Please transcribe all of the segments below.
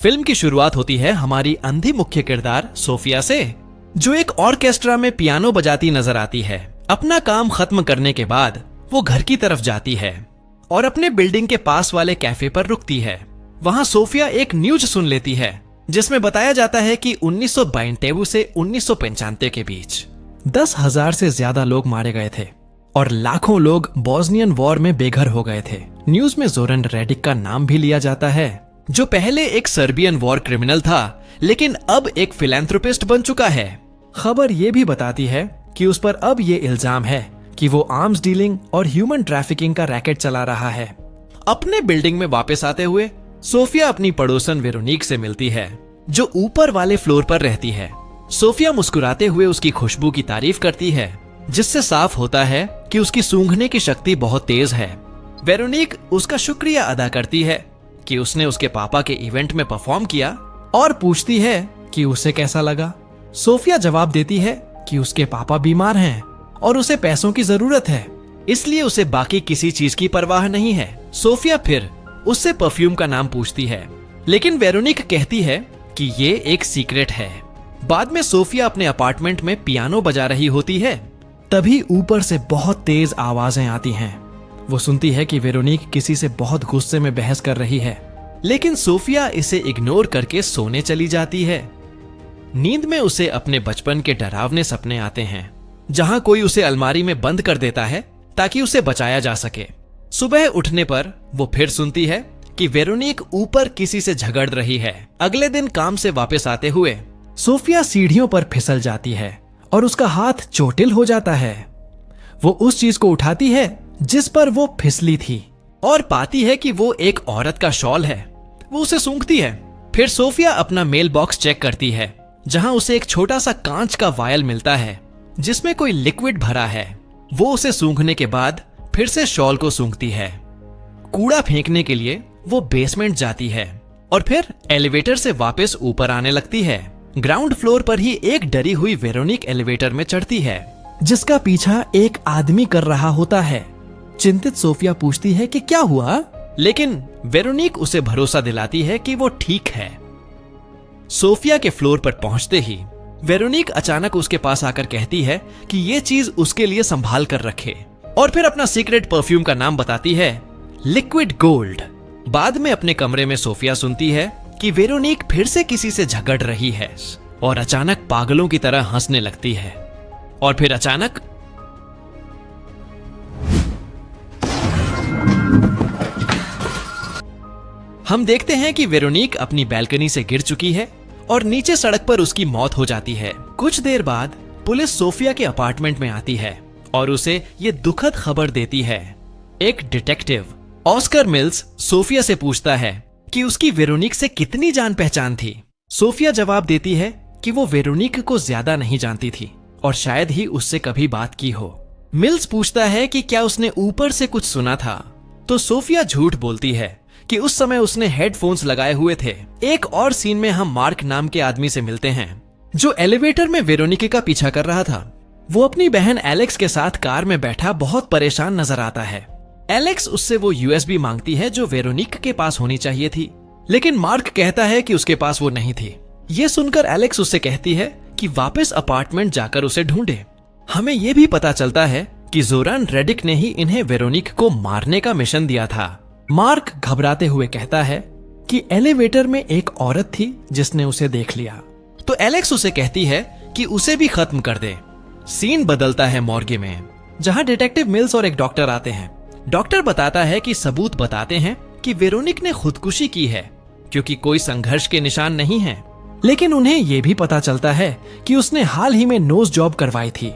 Film की शुरुआत होती है हमारी अंधी मुख्य किरदार सोफिया से, जो एक ऑर्केस्ट्रा में पियानो बजाती नजर आती है। अपना काम खत्म करने के बाद वो घर की तरफ जाती है और अपने बिल्डिंग के पास वाले कैफे पर रुकती है। वहां सोफिया एक न्यूज सुन लेती है जिसमें बताया जाता है कि 1992 से 1995 के बीच 10,000 से ज्यादा लोग मारे गए थे और लाखों लोग बॉस्नियन वॉर में बेघर हो गए थे। न्यूज में जोरन रेडिक का नाम भी लिया जाता है, जो पहले एक सर्बियन वॉर क्रिमिनल था लेकिन अब एक फिलैंथ्रोपिस्ट बन चुका है। खबर ये भी बताती है कि उस पर अब ये इल्जाम है कि वो आर्म्स डीलिंग और ह्यूमन ट्रैफिकिंग का रैकेट चला रहा है। अपने बिल्डिंग में वापस आते हुए सोफिया अपनी पड़ोसन वेरोनिक से मिलती है, जो ऊपर वाले फ्लोर पर रहती है। सोफिया मुस्कुराते हुए उसकी खुशबू की तारीफ करती है, जिससे साफ होता है कि उसकी सूंघने की शक्ति बहुत तेज है। वेरोनिक उसका शुक्रिया अदा करती है कि उसने उसके पापा के इवेंट में परफॉर्म किया और पूछती है कि उसे कैसा लगा। सोफिया जवाब देती है कि उसके पापा बीमार हैं और उसे पैसों की जरूरत है, इसलिए उसे बाकी किसी चीज की परवाह नहीं है। सोफिया फिर उससे परफ्यूम का नाम पूछती है, लेकिन वेरोनिक कहती है कि ये एक सीक्रेट है। बाद में सोफिया अपने अपार्टमेंट में पियानो बजा रही होती है, तभी ऊपर से बहुत तेज आवाजें आती हैं। वो सुनती है कि वेरोनिक किसी से बहुत गुस्से में बहस कर रही है, लेकिन सोफिया इसे इग्नोर करके सोने चली जाती है। नींद में उसे अपने बचपन के डरावने सपने आते हैं, जहां कोई उसे अलमारी में बंद कर देता है ताकि उसे बचाया जा सके। सुबह उठने पर वो फिर सुनती है कि वेरोनिक ऊपर किसी से झगड़ रही है। अगले दिन काम से वापस आते हुए सोफिया सीढ़ियों पर फिसल जाती है और उसका हाथ चोटिल हो जाता है। वो उस चीज को उठाती है जिस पर वो फिसली थी और पाती है कि वो एक औरत का शॉल है। वो उसे सूंघती है। फिर सोफिया अपना मेल बॉक्स चेक करती है, जहां उसे एक छोटा सा कांच का वायल मिलता है जिसमें कोई लिक्विड भरा है। वो उसे सूंघने के बाद फिर से शॉल को सूंघती है। कूड़ा फेंकने के लिए वो बेसमेंट जाती है और फिर एलिवेटर से वापस ऊपर आने लगती है। ग्राउंड फ्लोर पर ही एक डरी हुई वेरोनिक एलिवेटर में चढ़ती है, जिसका पीछा एक आदमी कर रहा होता है। चिंतित सोफिया पूछती है कि क्या हुआ, लेकिन वेरोनिक उसे भरोसा दिलाती है कि वो ठीक है। सोफिया के फ्लोर पर पहुंचते ही वेरोनिक अचानक उसके पास आकर कहती है कि ये चीज उसके लिए संभाल कर रखे और फिर अपना सीक्रेट परफ्यूम का नाम बताती है, लिक्विड गोल्ड। बाद में अपने कमरे में सोफिया सुनती है कि वेरोनिक फिर से किसी से झगड़ रही है और अचानक पागलों की तरह हंसने लगती है। और फिर अचानक हम देखते हैं कि वेरोनिक अपनी बैल्कनी से गिर चुकी है और नीचे सड़क पर उसकी मौत हो जाती है। कुछ देर बाद पुलिस सोफिया के अपार्टमेंट में आती है और उसे ये दुखद खबर देती है। एक डिटेक्टिव ऑस्कर मिल्स सोफिया से पूछता है कि उसकी वेरोनिक से कितनी जान पहचान थी। सोफिया जवाब देती है कि वो वेरोनिक को ज्यादा नहीं जानती थी और शायद ही उससे कभी बात की हो। मिल्स पूछता है कि क्या उसने ऊपर से कुछ सुना था, तो सोफिया झूठ बोलती है कि उस समय उसने हेडफोन्स लगाए हुए थे। एक और सीन में हम मार्क नाम के आदमी से मिलते हैं, जो एलिवेटर में वेरोनिक का पीछा कर रहा था। वो अपनी बहन एलेक्स के साथ कार में बैठा बहुत परेशान नजर आता है। एलेक्स उससे वो यूएसबी मांगती है जो वेरोनिक के पास होनी चाहिए थी, लेकिन मार्क कहता है कि उसके पास वो नहीं थी। ये सुनकर एलेक्स उससे कहती है कि वापस अपार्टमेंट जाकर उसे ढूंढे। हमें ये भी पता चलता है कि जोरान रेडिक ने ही इन्हें वेरोनिक को मारने का मिशन दिया था। मार्क घबराते हुए कहता है कि एलिवेटर में एक औरत थी जिसने उसे देख लिया, तो एलेक्स उसे कहती है कि उसे भी खत्म कर दे। सीन बदलता है मॉर्गे में, जहां डिटेक्टिव मिल्स और एक डॉक्टर आते हैं। डॉक्टर बताता है कि सबूत बताते हैं कि वेरोनिक ने खुदकुशी की है, क्योंकि कोई संघर्ष के निशान नहीं है। लेकिन उन्हें यह भी पता चलता है कि उसने हाल ही में नोज जॉब करवाई थी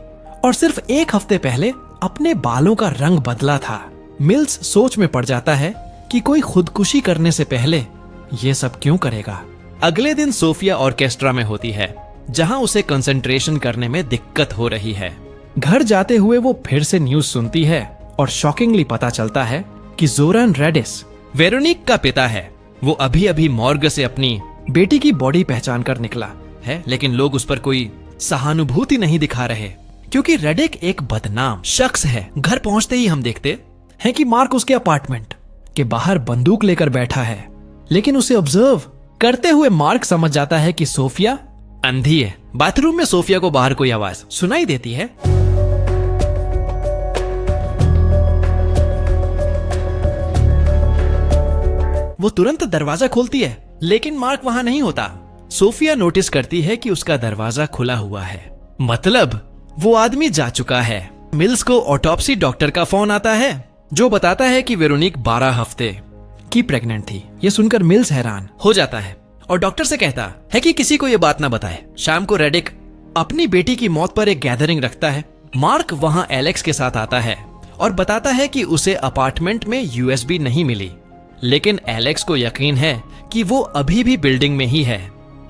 और सिर्फ एक हफ्ते पहले अपने बालों का रंग बदला था। मिल्स सोच में पड़ जाता है कि कोई खुदकुशी करने से पहले ये सब क्यों करेगा। अगले दिन सोफिया ऑर्केस्ट्रा में होती है, जहां उसे कंसंट्रेशन करने में दिक्कत हो रही है। घर जाते हुए वो फिर से न्यूज सुनती है और शॉकिंगली पता चलता है कि जोरान रेडिस वेरोनिक का पिता है। वो अभी अभी मॉर्ग से अपनी बेटी की बॉडी पहचान कर निकला है, लेकिन लोग उस पर कोई सहानुभूति नहीं दिखा रहे, क्योंकि रेडिक एक बदनाम शख्स है। घर पहुंचते ही हम देखते हैं कि मार्क उसके अपार्टमेंट के बाहर बंदूक लेकर बैठा है, लेकिन उसे ऑब्जर्व करते हुए मार्क समझ जाता है कि सोफिया अंधी है। बाथरूम में सोफिया को बाहर कोई आवाज सुनाई देती है। वो तुरंत दरवाजा खोलती है, लेकिन मार्क वहां नहीं होता। सोफिया नोटिस करती है कि उसका दरवाजा खुला हुआ है, मतलब वो आदमी जा चुका है। मिल्स को ऑटोप्सी डॉक्टर का फोन आता है, जो बताता है कि वेरोनिक 12 हफ्ते की प्रेग्नेंट थी। ये सुनकर मिल्स हैरान हो जाता है और डॉक्टर से कहता है कि किसी को ये बात ना बताए। शाम को रेडिक अपनी बेटी की मौत पर एक गैदरिंग रखता है। मार्क वहां एलेक्स के साथ आता है और बताता है कि उसे अपार्टमेंट में यूएसबी नहीं मिली, लेकिन एलेक्स को यकीन है कि वो अभी भी बिल्डिंग में ही है।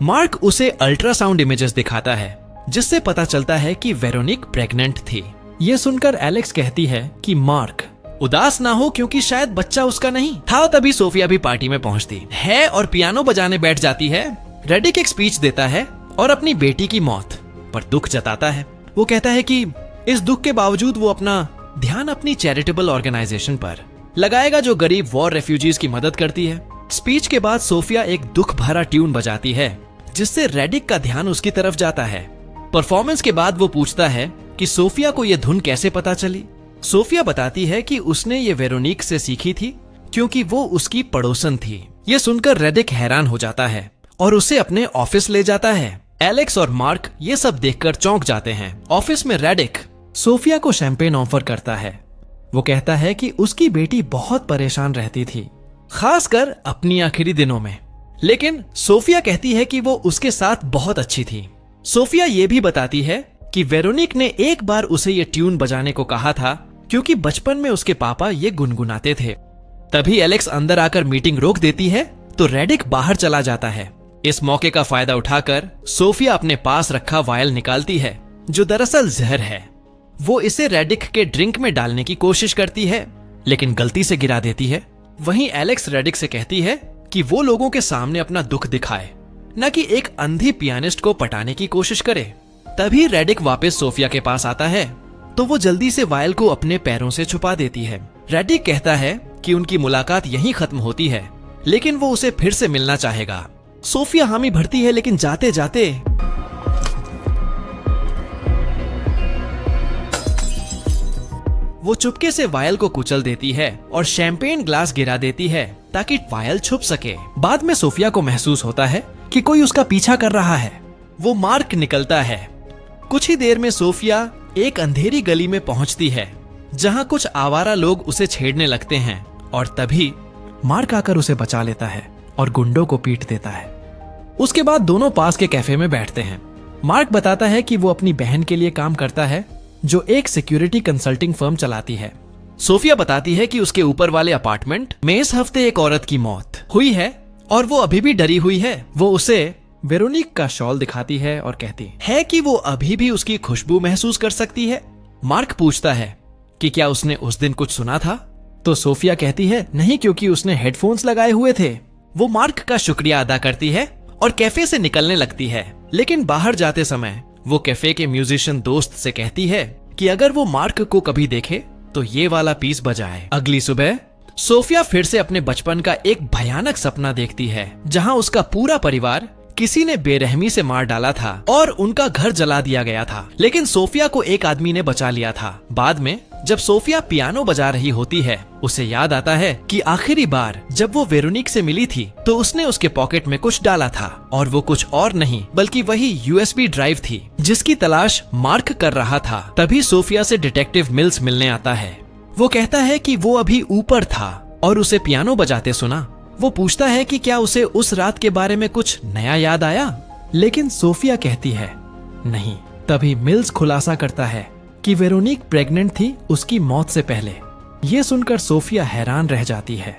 मार्क उसे अल्ट्रासाउंड इमेजेस दिखाता है, जिससे पता चलता है कि वेरोनिक प्रेग्नेंट थी। ये सुनकर एलेक्स कहती है कि मार्क उदास ना हो, क्योंकि शायद बच्चा उसका नहीं था। तभी सोफिया भी पार्टी में पहुंचती है और पियानो बजाने बैठ जाती है। रेडिक एक स्पीच देता है और अपनी बेटी की मौत पर दुख जताता है। वो कहता है कि इस दुख के बावजूद वो अपना ध्यान अपनी चैरिटेबल ऑर्गेनाइजेशन पर लगाएगा, जो गरीब वॉर रेफ्यूजीज की मदद करती है। स्पीच के बाद सोफिया एक दुख भरा ट्यून बजाती है, जिससे रेडिक का ध्यान उसकी तरफ जाता है। परफॉर्मेंस के बाद वो पूछता है कि सोफिया को ये धुन कैसे पता चली। सोफिया बताती है कि उसने ये वेरोनिक से सीखी थी, क्योंकि वो उसकी पड़ोसन थी। ये सुनकर रेडिक हैरान हो जाता है और उसे अपने ऑफिस ले जाता है। एलेक्स और मार्क ये सब देखकर चौंक जाते हैं। ऑफिस में रेडिक सोफिया को शैंपेन ऑफर करता है। वो कहता है कि उसकी बेटी बहुत परेशान रहती थी, खासकर अपनी आखिरी दिनों में, लेकिन सोफिया कहती है कि वो उसके साथ बहुत अच्छी थी। सोफिया ये भी बताती है कि वेरोनिक ने एक बार उसे ये ट्यून बजाने को कहा था, क्योंकि बचपन में उसके पापा ये गुनगुनाते थे। तभी एलेक्स अंदर आकर मीटिंग रोक देती है, तो रेडिक बाहर चला जाता है। इस मौके का फायदा उठाकर सोफिया अपने पास रखा वायल निकालती है, जो दरअसल जहर है। वो इसे रेडिक के ड्रिंक में डालने की कोशिश करती है, लेकिन गलती से गिरा देती है। वहीं एलेक्स रेडिक से कहती है कि वो लोगों के सामने अपना दुख दिखाए, न कि एक अंधी पियानिस्ट को पटाने की कोशिश करे। तभी रेडिक वापस सोफिया के पास आता है, तो वो जल्दी से वायल को अपने पैरों से छुपा देती है। रेडिक कहता है कि उनकी मुलाकात यहीं खत्म होती है, लेकिन वो उसे फिर से मिलना चाहेगा। सोफिया हामी भरती है, लेकिन जाते जाते वो चुपके से वायल को कुचल देती है और शैंपेन ग्लास गिरा देती है, ताकि वायल छुप सके। बाद में सोफिया को महसूस होता है कि कोई उसका पीछा कर रहा है। वो मार्क निकलता है। कुछ ही देर में सोफिया एक अंधेरी गली में पहुंचती है, जहां कुछ आवारा लोग उसे छेड़ने लगते हैं, और तभी मार्क आकर उसे बचा लेता है और गुंडों को पीट देता है। उसके बाद दोनों पास के कैफे में बैठते हैं। मार्क बताता है कि वो अपनी बहन के लिए काम करता है, जो एक सिक्योरिटी कंसल्टिंग फर्म चलाती है। सोफिया बताती है कि उसके ऊपर वाले अपार्टमेंट में इस हफ्ते एक औरत की मौत हुई है और वो अभी भी डरी हुई है। वो उसे वेरोनिक का शॉल दिखाती है और कहती है कि वो अभी भी उसकी खुशबू महसूस कर सकती है। मार्क पूछता है कि क्या उसने उस दिन कुछ सुना था, तो सोफिया कहती है नहीं, क्योंकि उसने हेडफोन्स लगाए हुए थे। वो मार्क का शुक्रिया अदा करती है और कैफे से निकलने लगती है, लेकिन बाहर जाते समय वो कैफे के म्यूजिशियन दोस्त से कहती है कि अगर वो मार्क को कभी देखे तो ये वाला पीस बजाए। अगली सुबह सोफिया फिर से अपने बचपन का एक भयानक सपना देखती है, जहां उसका पूरा परिवार किसी ने बेरहमी से मार डाला था और उनका घर जला दिया गया था, लेकिन सोफिया को एक आदमी ने बचा लिया था। बाद में जब सोफिया पियानो बजा रही होती है, उसे याद आता है कि आखिरी बार जब वो वेरोनिक से मिली थी तो उसने उसके पॉकेट में कुछ डाला था, और वो कुछ और नहीं बल्कि वही यूएसबी ड्राइव थी, जिसकी तलाश मार्क कर रहा था। तभी सोफिया से डिटेक्टिव मिल्स मिलने आता है। वो कहता है कि वो अभी ऊपर था और उसे पियानो बजाते सुना। वो पूछता है कि क्या उसे उस रात के बारे में कुछ नया याद आया, लेकिन सोफिया कहती है नहीं। तभी मिल्स खुलासा करता है कि वेरोनिक प्रेग्नेंट थी उसकी मौत से पहले। ये सुनकर सोफिया हैरान रह जाती है।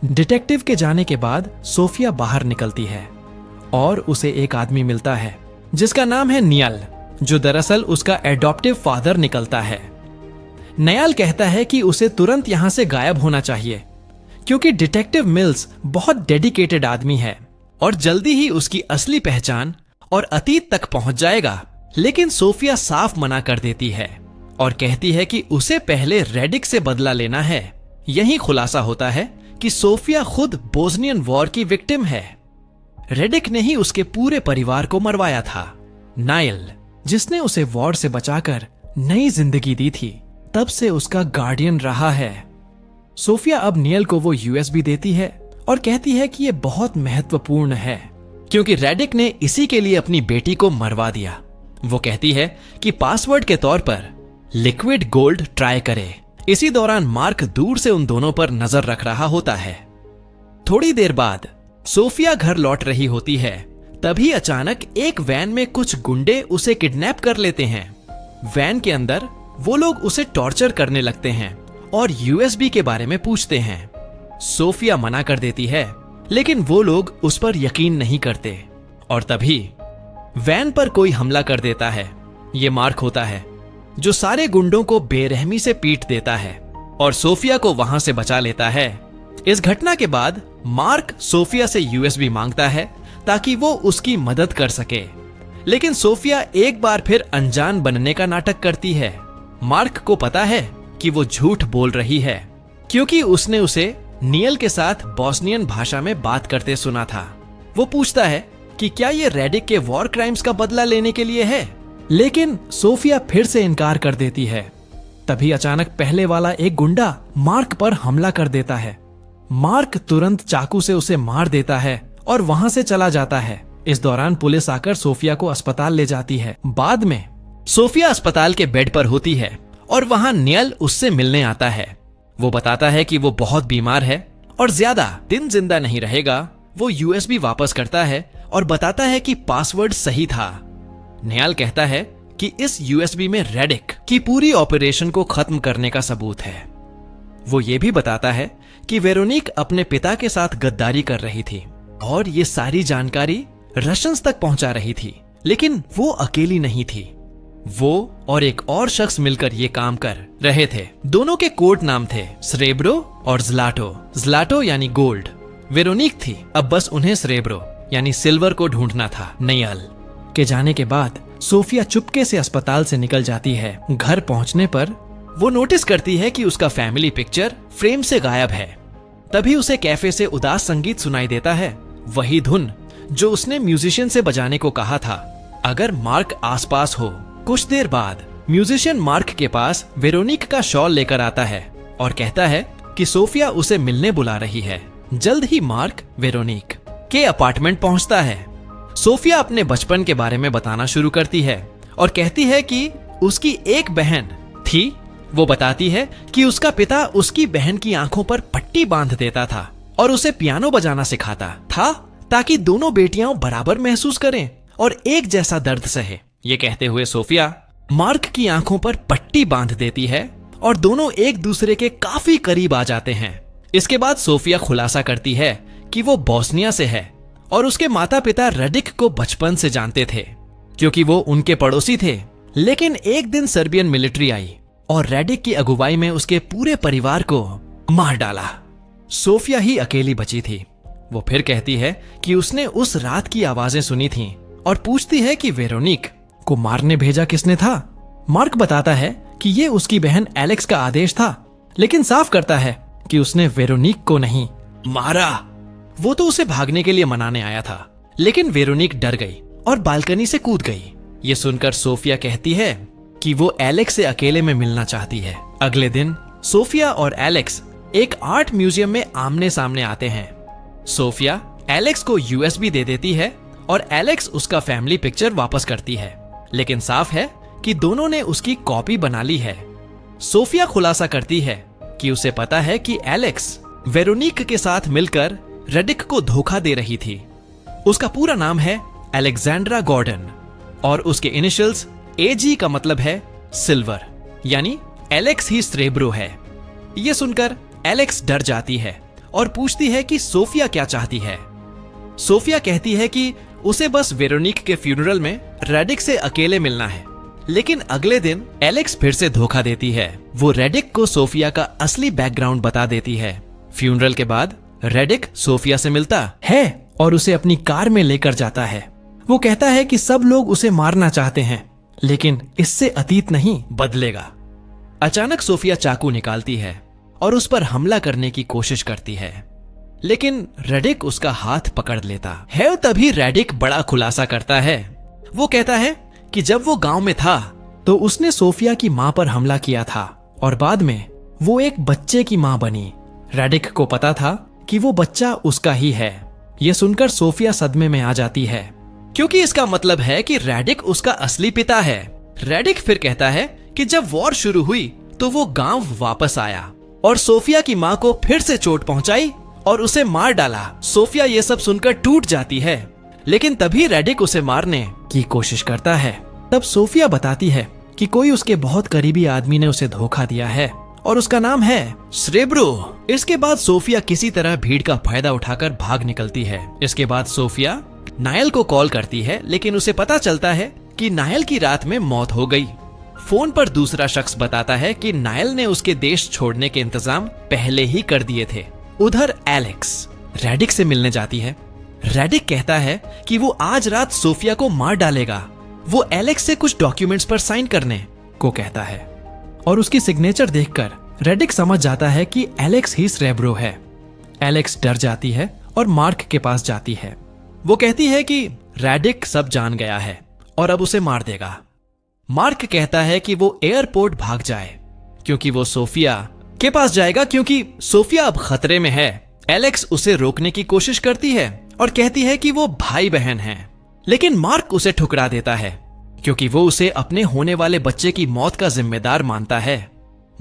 डिटेक्टिव के जाने के बाद सोफिया बाहर निकलती है और उसे एक आदमी मिलता है जिसका नाम है नियल, जो दरअसल उसका एडॉप्टिव फादर निकलता है। नयाल कहता है कि उसे तुरंत यहां से गायब होना चाहिए, क्योंकि डिटेक्टिव मिल्स बहुत डेडिकेटेड आदमी है और जल्दी ही उसकी असली पहचान और अतीत तक पहुंच जाएगा। लेकिन सोफिया साफ मना कर देती है और कहती है कि उसे पहले रेडिक से बदला लेना है। यही खुलासा होता है कि सोफिया खुद बोस्नियन वॉर की विक्टिम है। रेडिक ने ही उसके पूरे परिवार को मरवाया था। नाइल, जिसने उसे वॉर से बचाकर नई जिंदगी दी थी, तब से उसका गार्डियन रहा है। सोफिया अब नियल को वो यूएसबी देती है और कहती है कि ये बहुत महत्वपूर्ण है क्योंकि रेडिक ने इसी के लिए अपनी बेटी को मरवा दिया। वो कहती है कि पासवर्ड के तौर पर लिक्विड गोल्ड ट्राई करे। इसी दौरान मार्क दूर से उन दोनों पर नजर रख रहा होता है। थोड़ी देर बाद सोफिया घर लौट रही होती है, तभी अचानक एक वैन में कुछ गुंडे उसे किडनैप कर लेते हैं। वैन के अंदर वो लोग उसे टॉर्चर करने लगते हैं और यूएसबी के बारे में पूछते हैं। सोफिया मना कर देती है, लेकिन वो लोग उस पर यकीन नहीं करते और तभी वैन पर कोई हमला कर देता है। ये मार्क होता है जो सारे गुंडों को बेरहमी से पीट देता है और सोफिया को वहां से बचा लेता है। इस घटना के बाद मार्क सोफिया से यूएसबी मांगता है ताकि वो उसकी मदद कर सके, लेकिन सोफिया एक बार फिर अनजान बनने का नाटक करती है। मार्क को पता है कि वो झूठ बोल रही है क्योंकि उसने उसे नियल के साथ बॉस्नियन भाषा में बात करते सुना था। वो पूछता है कि क्या ये रेडिक के वॉर क्राइम्स का बदला लेने के लिए है, लेकिन सोफिया फिर से इनकार कर देती है। तभी अचानक पहले वाला एक गुंडा मार्क पर हमला कर देता है। मार्क तुरंत चाकू से उसे मार देता है और वहां से चला जाता है। इस दौरान पुलिस आकर सोफिया को अस्पताल ले जाती है। बाद में सोफिया अस्पताल के बेड पर होती है और वहां नियल उससे मिलने आता है। वो बताता है कि वो बहुत बीमार है और ज्यादा दिन जिंदा नहीं रहेगा। वो यूएसबी वापस करता है और बताता है कि पासवर्ड सही था। नियल कहता है कि इस यूएसबी में रेडिक की पूरी ऑपरेशन को खत्म करने का सबूत है। वो ये भी बताता है कि वेरोनिक अपने पिता के साथ गद्दारी कर रही थी और ये सारी जानकारी रशियंस तक पहुंचा रही थी, लेकिन वो अकेली नहीं थी। वो और एक और शख्स मिलकर ये काम कर रहे थे। दोनों के कोड नाम थे स्रेब्रो और ज़्लाटो। ज़्लाटो यानी गोल्ड, वेरोनिक थी। अब बस उन्हें स्रेब्रो यानी सिल्वर को ढूंढना था। नियल के जाने के बाद सोफिया चुपके से अस्पताल से निकल जाती है। घर पहुंचने पर वो नोटिस करती है कि उसका फैमिली पिक्चर फ्रेम से गायब है। तभी उसे कैफे से उदास संगीत सुनाई देता है, वही धुन जो उसने म्यूजिशियन से बजाने को कहा था अगर मार्क आसपास हो। कुछ देर बाद म्यूजिशियन मार्क के पास वेरोनिक का शॉल लेकर आता है और कहता है कि सोफिया उसे मिलने बुला रही है। जल्द ही मार्क वेरोनिक के अपार्टमेंट पहुंचता है। सोफिया अपने बचपन के बारे में बताना शुरू करती है और कहती है कि उसकी एक बहन थी। वो बताती है कि उसका पिता उसकी बहन की आंखों पर पट्टी बांध देता था और उसे पियानो बजाना सिखाता था ताकि दोनों बेटियां बराबर महसूस करें और एक जैसा दर्द सहे। ये कहते हुए सोफिया मार्क की आंखों पर पट्टी बांध देती है और दोनों एक दूसरे के काफी करीब आ जाते हैं। इसके बाद सोफिया खुलासा करती है कि वो बॉस्निया से है और उसके माता पिता रेडिक को बचपन से जानते थे क्योंकि वो उनके पड़ोसी थे। लेकिन एक दिन सर्बियन मिलिट्री आई और रेडिक की अगुवाई में उसके पूरे परिवार को मार डाला। सोफिया ही अकेली बची थी। वो फिर कहती है कि उसने उस रात की आवाजें सुनी थीं और पूछती है कि वेरोनिक को मारने भेजा किसने था। मार्क बताता है कि ये उसकी बहन एलेक्स का आदेश था, लेकिन साफ करता है कि उसने वेरोनिक को नहीं मारा। वो तो उसे भागने के लिए मनाने आया था, लेकिन वेरोनिक डर गई और बालकनी से कूद गई। ये सुनकर सोफिया कहती है कि वो एलेक्स से अकेले में मिलना चाहती है। अगले दिन सोफिया और एलेक्स एक आर्ट म्यूजियम में आमने सामने आते हैं। सोफिया एलेक्स को यूएसबी दे देती है और एलेक्स उसका फैमिली पिक्चर वापस करती है, लेकिन साफ है कि दोनों ने उसकी कॉपी बना ली है। सोफिया खुलासा करती है कि उसे पता है कि एलेक्स वेरोनिक के साथ मिलकर रेडिक को धोखा दे रही थी। उसका पूरा नाम है अलेक्जेंड्रा गॉर्डन और उसके इनिशियल्स एजी का मतलब है सिल्वर, यानी एलेक्स ही स्रेब्रो है। यह सुनकर एलेक्स डर जाती है और पूछती है कि सोफिया क्या चाहती है। सोफिया कहती है कि उसे बस वेरोनिक के फ्यूनरल में रेडिक से अकेले मिलना है, लेकिन अगले दिन एलेक्स फिर से धोखा देती है। वो रेडिक को सोफिया का असली बैकग्राउंड बता देती है। फ्यूनरल के बाद रेडिक सोफिया से मिलता है और उसे अपनी कार में लेकर जाता है। वो कहता है कि सब लोग उसे मारना चाहते हैं, लेकिन इससे अतीत नहीं बदलेगा। अचानक सोफिया चाकू निकालती है और उस पर हमला करने की कोशिश करती है, लेकिन रेडिक उसका हाथ पकड़ लेता है। तभी रेडिक बड़ा खुलासा करता है। वो कहता है कि जब वो गांव में था तो उसने सोफिया की मां पर हमला किया था और बाद में वो एक बच्चे की मां बनी। रेडिक को पता था कि वो बच्चा उसका ही है। ये सुनकर सोफिया सदमे में आ जाती है, क्योंकि इसका मतलब है कि रेडिक उसका असली पिता है। रेडिक फिर कहता है कि जब वॉर शुरू हुई तो वो गांव वापस आया और सोफिया की मां को फिर से चोट पहुंचाई और उसे मार डाला। सोफिया ये सब सुनकर टूट जाती है, लेकिन तभी रेडिक उसे मारने की कोशिश करता है। तब सोफिया बताती है कि कोई उसके बहुत करीबी आदमी ने उसे धोखा दिया है और उसका नाम है स्रेब्रो। इसके बाद सोफिया किसी तरह भीड़ का फायदा उठाकर भाग निकलती है। इसके बाद सोफिया नायल को कॉल करती है, लेकिन उसे पता चलता है कि नायल की रात में मौत हो गई। फोन पर दूसरा शख्स बताता है कि नायल ने उसके देश छोड़ने के इंतजाम पहले ही कर दिए थे। उधर एलेक्स रेडिक से मिलने जाती है। रेडिक कहता है कि वो आज रात सोफिया को मार डालेगा। वो एलेक्स से कुछ डॉक्यूमेंट्स पर साइन करने को कहता है और उसकी सिग्नेचर देखकर रेडिक समझ जाता है कि एलेक्स ही स्रेब्रो है। एलेक्स डर जाती है और मार्क के पास जाती है। वो कहती है कि रेडिक सब जान गया है और अब उसे मार देगा। मार्क कहता है कि वो एयरपोर्ट भाग जाए क्योंकि वो सोफिया के पास जाएगा, क्योंकि सोफिया अब खतरे में है। एलेक्स उसे रोकने की कोशिश करती है और कहती है कि वो भाई बहन हैं, लेकिन मार्क उसे ठुकरा देता है क्योंकि वो उसे अपने होने वाले बच्चे की मौत का जिम्मेदार मानता है।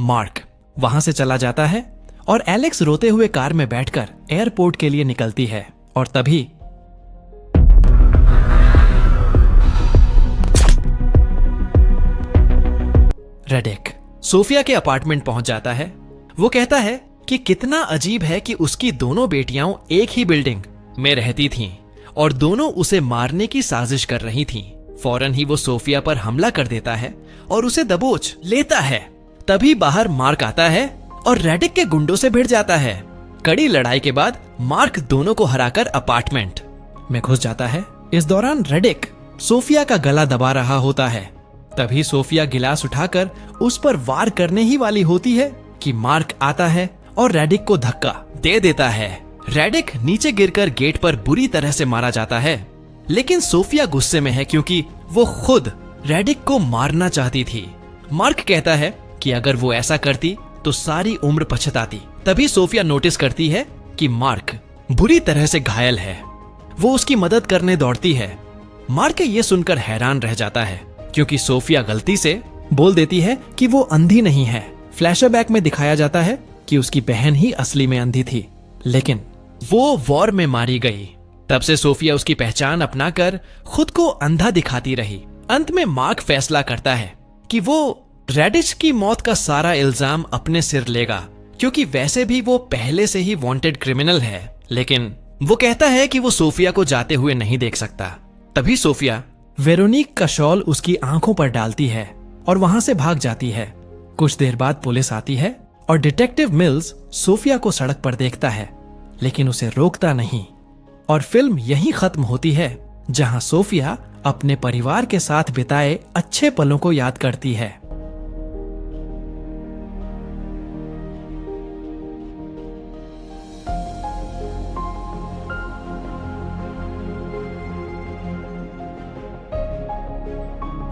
मार्क वहां से चला जाता है और एलेक्स रोते हुए कार में बैठकर एयरपोर्ट के लिए निकलती है और तभी रेडिक सोफिया के अपार्टमेंट पहुंच जाता है। वो कहता है कि कितना अजीब है कि उसकी दोनों बेटियां एक ही बिल्डिंग में रहती थीं और दोनों उसे मारने की साजिश कर रही थीं। फौरन ही वो सोफिया पर हमला कर देता है और उसे दबोच लेता है। तभी बाहर मार्क आता है और रेडिक के गुंडों से भिड़ जाता है। कड़ी लड़ाई के बाद मार्क दोनों को हराकर अपार्टमेंट में घुस जाता है। इस दौरान रेडिक सोफिया का गला दबा रहा होता है। तभी सोफिया गिलास उठाकर उस पर वार करने ही वाली होती है कि मार्क आता है और रेडिक को धक्का दे देता है। रेडिक नीचे गिरकर गेट पर बुरी तरह से मारा जाता है, लेकिन सोफिया गुस्से में है क्योंकि वो खुद रेडिक को मारना चाहती थी। मार्क कहता है कि अगर वो ऐसा करती तो सारी उम्र पछताती। तभी सोफिया नोटिस करती है कि मार्क बुरी तरह से घायल है। वो उसकी मदद करने दौड़ती है। मार्क ये सुनकर हैरान रह जाता है क्योंकि सोफिया गलती से बोल देती है कि वो अंधी नहीं है। फ्लैशबैक में दिखाया जाता है कि उसकी बहन ही असली में अंधी थी, लेकिन वो वॉर में मारी गई। तब से सोफिया उसकी पहचान अपनाकर खुद को अंधा दिखाती रही। अंत में मार्क फैसला करता है कि वो रेडिक की मौत का सारा इल्जाम अपने सिर लेगा, क्योंकि वैसे भी वो पहले से ही वांटेड क्रिमिनल है। लेकिन वो कहता है कि वो सोफिया को जाते हुए नहीं देख सकता। तभी सोफिया वेरोनिक का शॉल उसकी आंखों पर डालती है और वहां से भाग जाती है। कुछ देर बाद पुलिस आती है और डिटेक्टिव मिल्स सोफिया को सड़क पर देखता है, लेकिन उसे रोकता नहीं और फिल्म यहीं खत्म होती है, जहां सोफिया अपने परिवार के साथ बिताए अच्छे पलों को याद करती है।